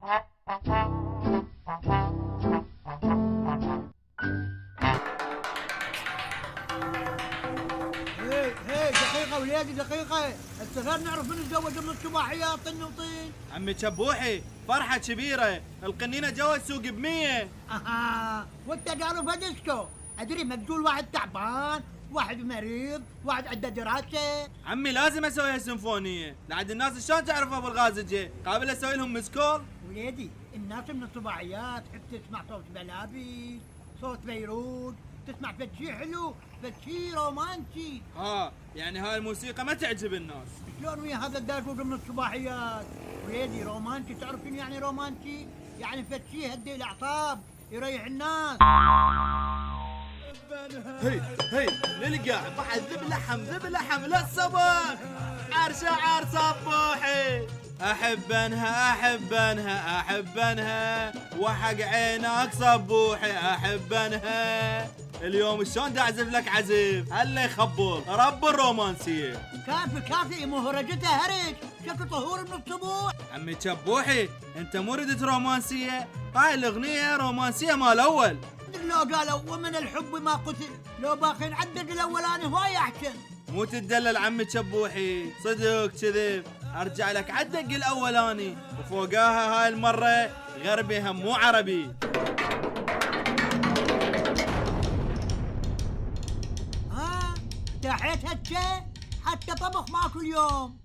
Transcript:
هي دقيقة وليدي دقيقة، الصغير نعرف من تزوج من الصباحيات طن وطين. عمي شبوحي فرحة كبيرة، القنينة جوا السوق ب100. اها وانت قالوا فدسكو، ادري مقتول واحد تعبان، واحد مريض، واحد عنده دراسة. عمي لازم اسويها سيمفونية، لعد الناس شلون تعرف ابو الغازجي؟ قابل اسوي لهم مسكول؟ وليدي الناس من الصباحيات تحب تسمع صوت بلابي، صوت بيروت، تسمع فد حلو، فد رومانسي. يعني هاي الموسيقى ما تعجب الناس. شلون ويا هذا الداجوج من الصباحيات؟ وليدي رومانسي، تعرف شنو يعني رومانسي؟ يعني فد يهدي الاعصاب، يريح الناس. هي للقاع بعد ذب لحم للصباح، عرسة صبوحي. احب انها وحق عينك صبوحي، احب انها. اليوم شلون دا اعزف لك عزف هلا يخبل رب الرومانسيه. كافي مهرجته هرج، شكل طهور من الصبوح. عمي شبوحي انت مو ردت رومانسيه، هاي الاغنيه رومانسيه مال اول. لو قالوا ومن الحب ما قتل، لو باقي نعدد الاولاني هواي احسن. مو تدلل عمي شبوحي، صدق كذب. ارجع لك عدق الاولاني، وفوقاها هاي المره غربي هم مو عربي. دحيت هالشي حتى طبخ ماكو اليوم.